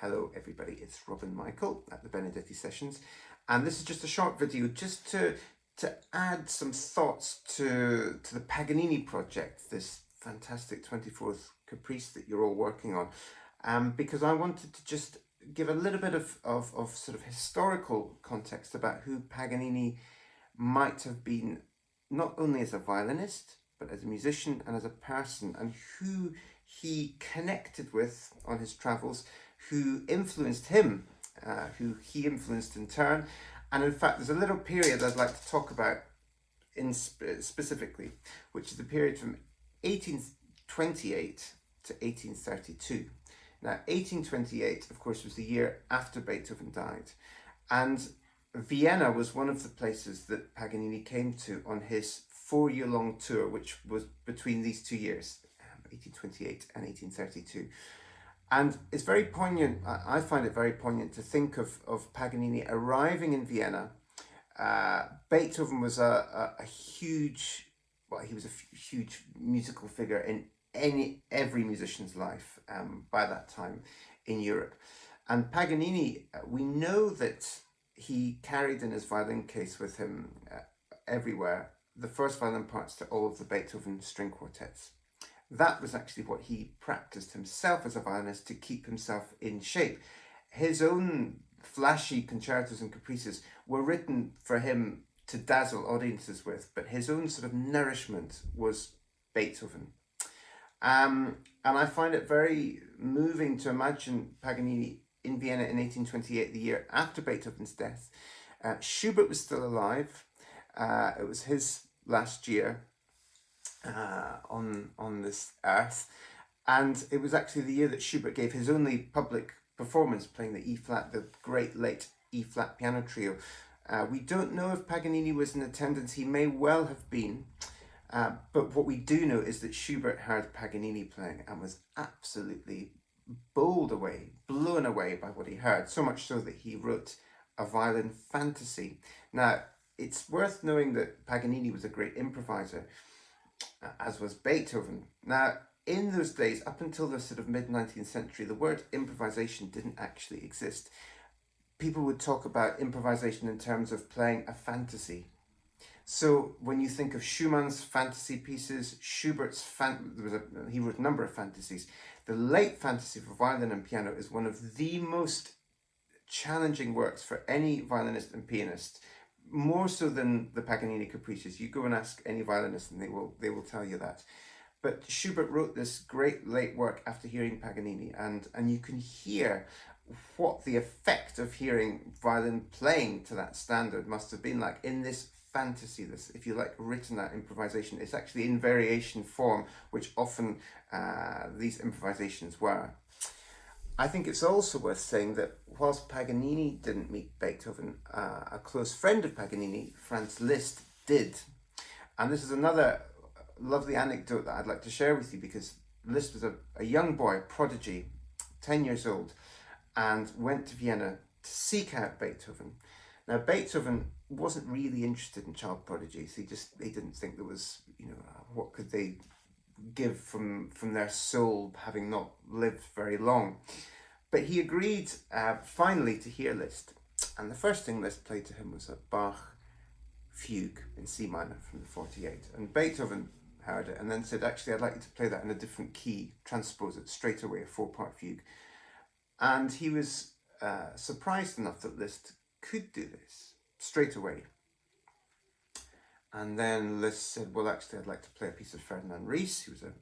Hello everybody, it's Robin Michael at the Benedetti Sessions, and this is just a short video just to add some thoughts to the Paganini project, this fantastic 24th Caprice that you're all working on, because I wanted to just give a little bit of sort of historical context about who Paganini might have been, not only as a violinist, but as a musician and as a person, and who he connected with on his travels, who influenced him, who he influenced in turn. And in fact, there's a little period I'd like to talk about specifically, which is the period from 1828 to 1832. Now, 1828, of course, was the year after Beethoven died. And Vienna was one of the places that Paganini came to on his 4-year-long tour, which was between these 2 years, 1828 and 1832. And it's very poignant, I find it very poignant to think of Paganini arriving in Vienna. Beethoven was a huge, well, he was a huge musical figure in every musician's life by that time in Europe. And Paganini, we know that he carried in his violin case with him everywhere the first violin parts to all of the Beethoven string quartets. That was actually what he practiced himself as a violinist to keep himself in shape. His own flashy concertos and caprices were written for him to dazzle audiences with, but his own sort of nourishment was Beethoven. And I find it very moving to imagine Paganini in Vienna in 1828, the year after Beethoven's death. Schubert was still alive. It was his last year on this earth, and it was actually the year that Schubert gave his only public performance, playing the E-flat, the great late E-flat piano trio. We don't know if Paganini was in attendance. He may well have been, but what we do know is that Schubert heard Paganini playing and was absolutely blown away by what he heard, so much so that he wrote a violin fantasy. Now, it's worth knowing that Paganini was a great improviser, as was Beethoven. Now, in those days, up until the sort of mid-19th century, the word improvisation didn't actually exist. People would talk about improvisation in terms of playing a fantasy. So when you think of Schumann's fantasy pieces, Schubert's he wrote a number of fantasies. The late fantasy for violin and piano is one of the most challenging works for any violinist and pianist, more so than the Paganini caprices. You go and ask any violinist and they will tell you that. But Schubert wrote this great late work after hearing Paganini, and you can hear what the effect of hearing violin playing to that standard must have been like in this fantasy, this, if you like, written out improvisation. It's actually in variation form, which often these improvisations were. I think it's also worth saying that whilst Paganini didn't meet Beethoven, a close friend of Paganini, Franz Liszt, did. And this is another lovely anecdote that I'd like to share with you, because Liszt was a young boy, a prodigy, 10 years old, and went to Vienna to seek out Beethoven. Now, Beethoven wasn't really interested in child prodigies. He didn't think there was, what could they give from their soul, having not lived very long. But he agreed finally to hear Liszt, and the first thing Liszt played to him was a Bach fugue in C minor from the 48, and Beethoven heard it and then said, actually, I'd like you to play that in a different key, transpose it straight away, a 4-part fugue. And he was surprised enough that Liszt could do this straight away. And then Liszt said, well, actually, I'd like to play a piece of Ferdinand Ries, who was a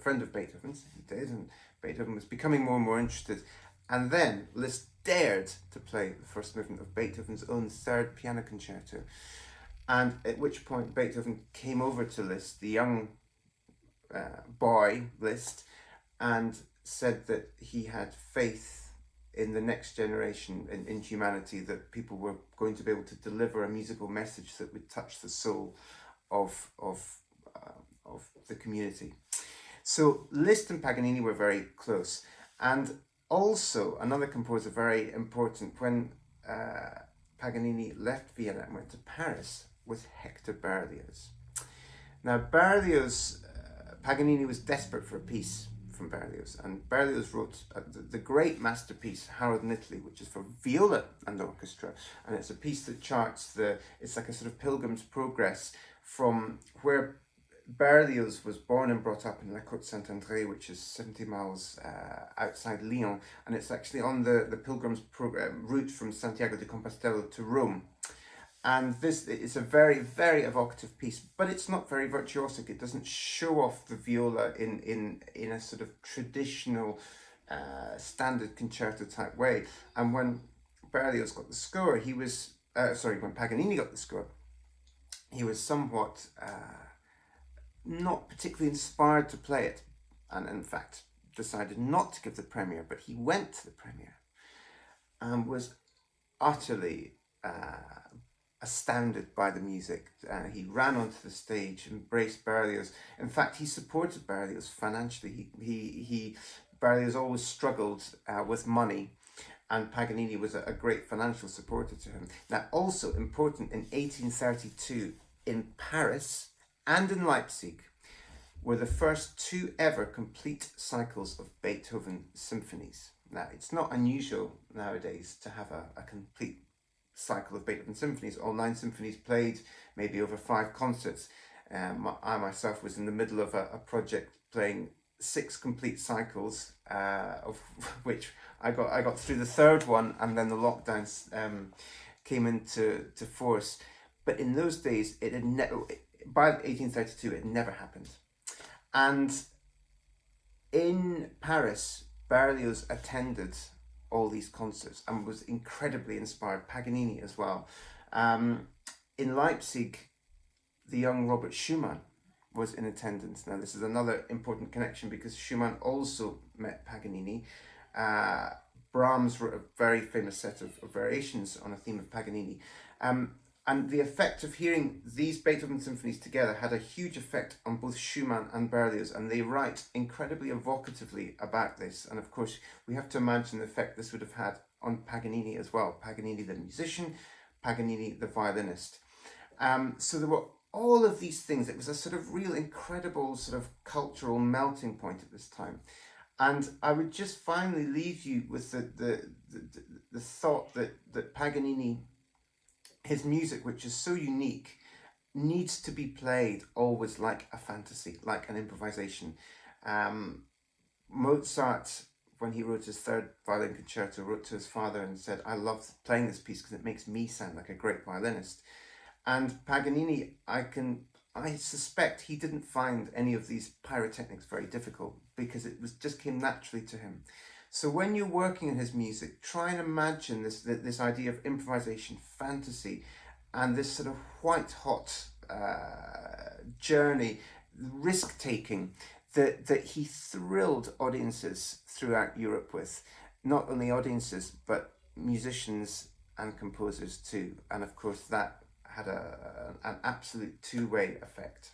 friend of Beethoven's. He did, and Beethoven was becoming more and more interested. And then Liszt dared to play the first movement of Beethoven's own third piano concerto. And at which point Beethoven came over to Liszt, the young boy Liszt, and said that he had faith in the next generation, in humanity, that people were going to be able to deliver a musical message that would touch the soul of the community. So Liszt and Paganini were very close. And also another composer very important, when Paganini left Vienna and went to Paris, was Hector Berlioz. Now, Berlioz, Paganini was desperate for a piece from Berlioz. And Berlioz wrote the great masterpiece Harold in Italy, which is for viola and orchestra, and it's a piece that charts it's like a sort of pilgrim's progress from where Berlioz was born and brought up in La Côte Saint-André, which is 70 miles outside Lyon, and it's actually on the pilgrim's route from Santiago de Compostela to Rome. And this is a very, very evocative piece, but it's not very virtuosic. It doesn't show off the viola in a sort of traditional standard concerto type way. And when Berlioz got the score, when Paganini got the score, he was somewhat not particularly inspired to play it, and in fact decided not to give the premiere. But he went to the premiere and was utterly astounded by the music. He ran onto the stage, embraced Berlioz. In fact, he supported Berlioz financially. Berlioz always struggled with money, and Paganini was a great financial supporter to him. Now, also important, in 1832 in Paris and in Leipzig were the first two ever complete cycles of Beethoven symphonies. Now, it's not unusual nowadays to have a complete cycle of Beethoven symphonies, all 9 symphonies played, maybe over 5 concerts. I myself was in the middle of a project playing 6 complete cycles, of which I got through the 3rd one, and then the lockdowns came into force. But in those days, it had by 1832, it never happened. And in Paris, Berlioz attended all these concerts and was incredibly inspired. Paganini as well. In Leipzig, the young Robert Schumann was in attendance. Now, this is another important connection because Schumann also met Paganini. Brahms wrote a very famous set of variations on a theme of Paganini. And the effect of hearing these Beethoven symphonies together had a huge effect on both Schumann and Berlioz, and they write incredibly evocatively about this. And of course, we have to imagine the effect this would have had on Paganini as well. Paganini the musician, Paganini the violinist. So there were all of these things. It was a sort of real incredible sort of cultural melting point at this time. And I would just finally leave you with the thought that Paganini, his music, which is so unique, needs to be played always like a fantasy, like an improvisation. Mozart, when he wrote his 3rd violin concerto, wrote to his father and said, "I love playing this piece because it makes me sound like a great violinist." And Paganini, I suspect he didn't find any of these pyrotechnics very difficult because it just came naturally to him. So when you're working on his music, try and imagine this idea of improvisation, fantasy, and this sort of white-hot journey, risk-taking that he thrilled audiences throughout Europe with. Not only audiences, but musicians and composers too. And of course, that had an absolute two-way effect.